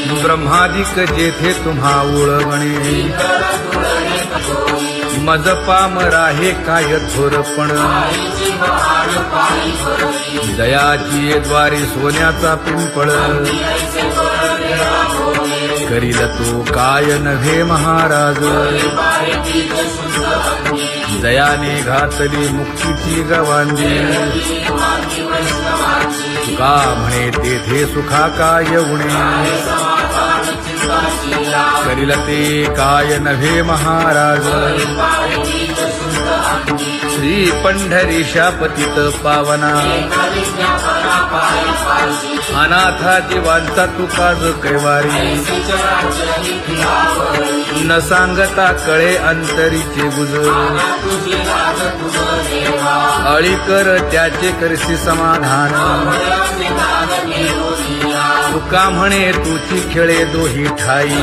ब्रह्मादिक जेथे तुम्हा उळवणे मज पाम राहे काय थोरपण दयाची द्वारे सोन्याचा पिंपळ करील तो काय नव्हे महाराज दयाने घातली मुक्तीची गवांदी तुका म्हणे तेथे सुखा काय उणे करील ते काय नव्हे महाराज श्री पंढरीशा पतित पावना अनाथा जीवांचा तुकाज कैवारी न सांगता कळे अंतरीचे गुज अळी कर त्याचे करशी समाधान तुका म्हणे तुची खेळे दोही ठाई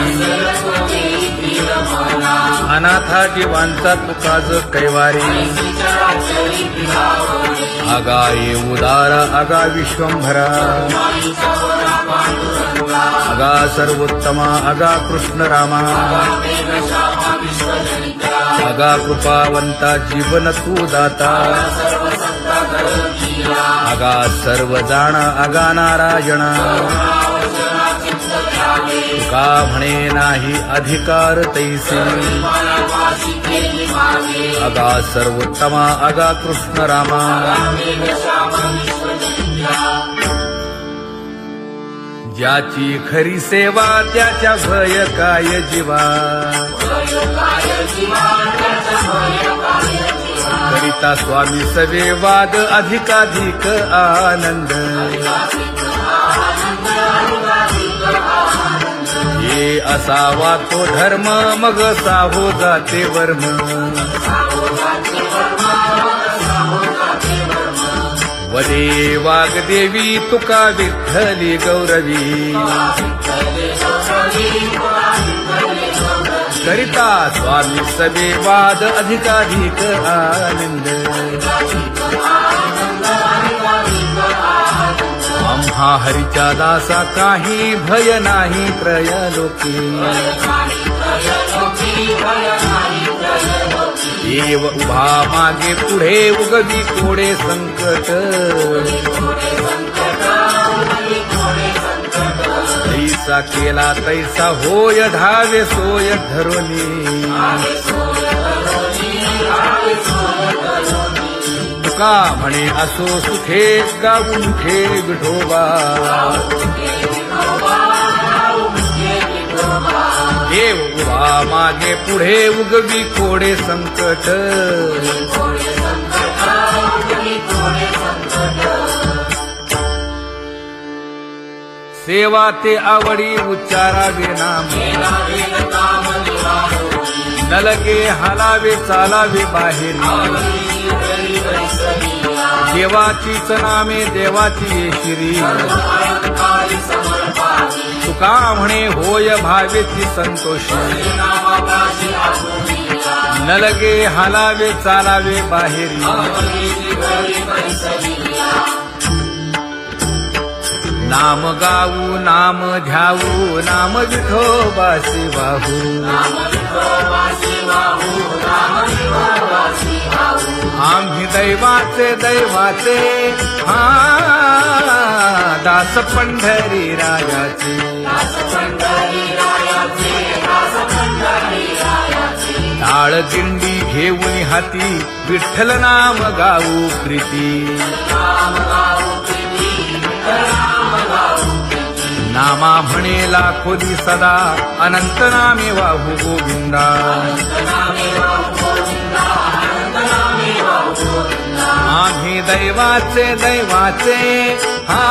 अनाथा जीवांचा तुकाज कैवारी आगा ये उदारा आगा विश्वंभरा आगा सर्वोत्तमा आगा कृष्ण रामा आगा कृपावंता जीवन तू दाता आगा सर्व जाणा आगा नारायणा तुका म्हणे नाही अधिकार तैसे आगा सर्वोत्तमा आगा कृष्ण रामा ज्याची खरी सेवा त्याच्या भय काय जीवा करिता स्वामी सवे वाद अधिकाधिक आनंद ये असावा तो धर्म मग साहो जाते वर्म वदे वाग्देवी तुका विठ्ठली गौरवी करिता स्वामी सवे वाद अधिकाधिक आनंद आम्हा हरीच्या दासा काही भय नाही त्रयलोकी देव उभा मागे पुढे उगवी कोडे संकट तैसा केला तैसा होय धावे सोय धरोनी तुका म्हणे असो सुखे गाऊन खे विठोबा देव उभा मागे पुढे उगवी कोडे संकट सेवा ते आवडी उच्चारावे नाम न लगे हालावे चालावे बाहेर देवाचीच नामे देवाची श्री तुका म्हणे होय भावेची संतोषी न लगे हालावे चालावे बाहेरी नाम गाऊ नाम ध्याऊ नाम विठोबासी वाहू आम्ही दैवाचे दैवाचे हा दास पंढरी रायाचे टाळ दिंडी घेऊन हाती विठ्ठल नाम गाऊ प्रीती नामा म्हणे लाखोली सदा अनंत नामे वाहू गोविंदा आम्ही दैवाचे दैवाचे हा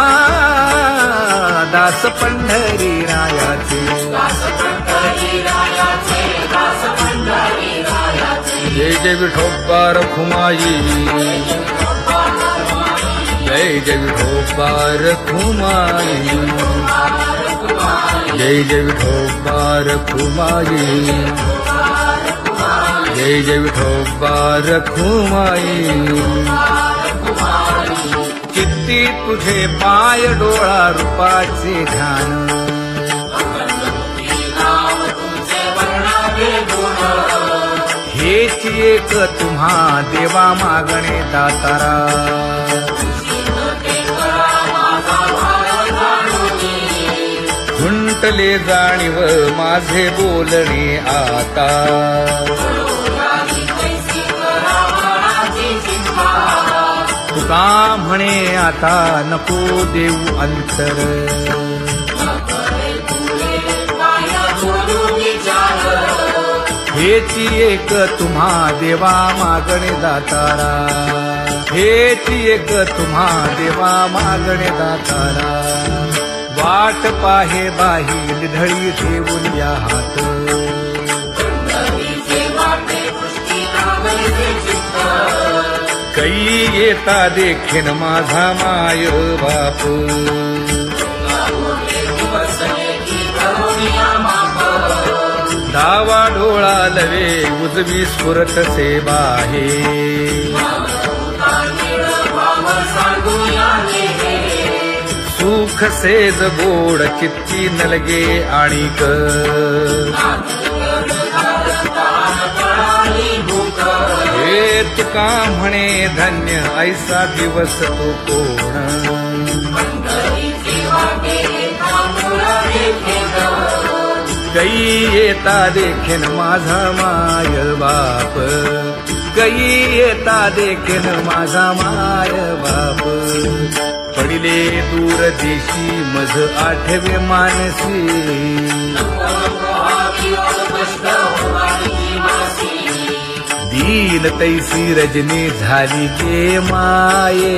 दास पंढरी रायाचे जय जय विठोबा रखुमाई जय जय विठोबा रखुमाई जय जय विठोबा रखुमाई जय जय विठोबा रखुमाई चित्ती तुझे पाय डोळा रूपाचे ध्यान हेची एक तुम्हा देवा मागणे दातारा खुंटले जाणीव माझे बोलणे आता तुका म्हणे आता नको देऊ अंतर हेची एक तुम्हा देवा मागणे दातारा हेची एक तुम्हा देवा मागणे दातारा वाट पाहे बाही ढळी ठेवून या हात कै येता देखीन माझा माय बाप डावा डोळा लवे उजवी स्फुरत से बाहे सुख सेज गोड चित्ती नलगे आणिक हे तुका म्हणे धन्य ऐसा दिवस तो कोण कै येता देखीन माझा माय बाप कै येता देखीन माझा माय बाप पडिले दूर देशी मज आठवे मानसी दीन तैसी रजनी झाली गे माये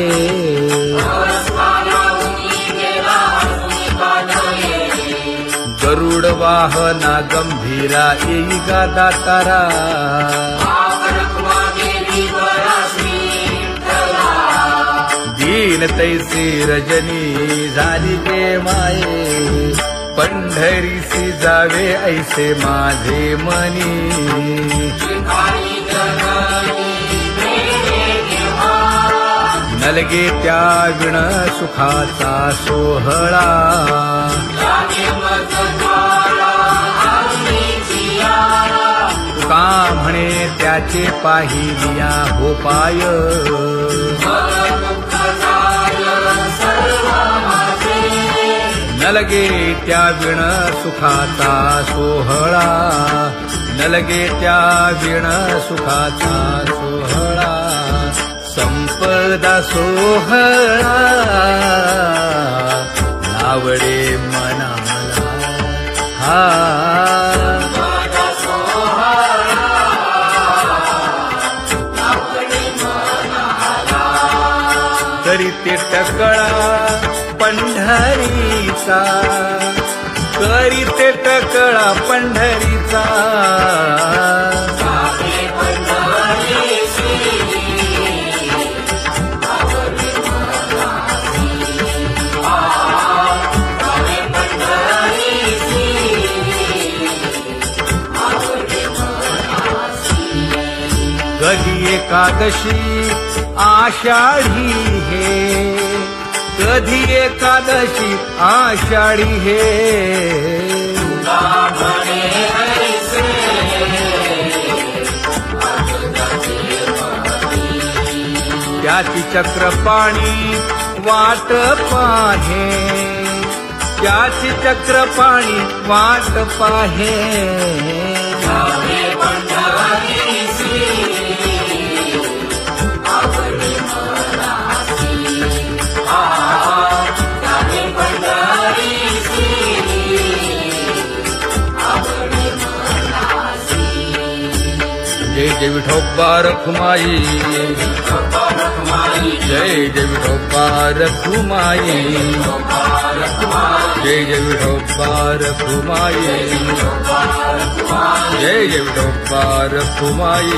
गरुड वाहना गंभीरा येई गा दातारा दीन तैसी रजनी झाली गे माये पंढरीसी जावे ऐसे माझे मनी नलगे त्या विण सुखाचा सोहळा तुका म्हणे त्याचे पाहिलिया हो पाय नलगे त्या विण सुखाचा सोहळा नलगे त्या विण सुखाचा सोहळा संपदा सोहळा नावडे मनाला हा करीते टकळा पंढरीचा करीते टकळा पंढरीचा कधी एकादशी आषाढी हे कधी एकादशी आषाढी हे त्याची चक्रपाणी वाट पाहे त्याची चक्रपाणी वाट पाहे जय जय विठोबा रखुमाई जय जय विठोबा रखुमाई जय जय विठोबा रखुमाई जय जय विठोबा रखुमाई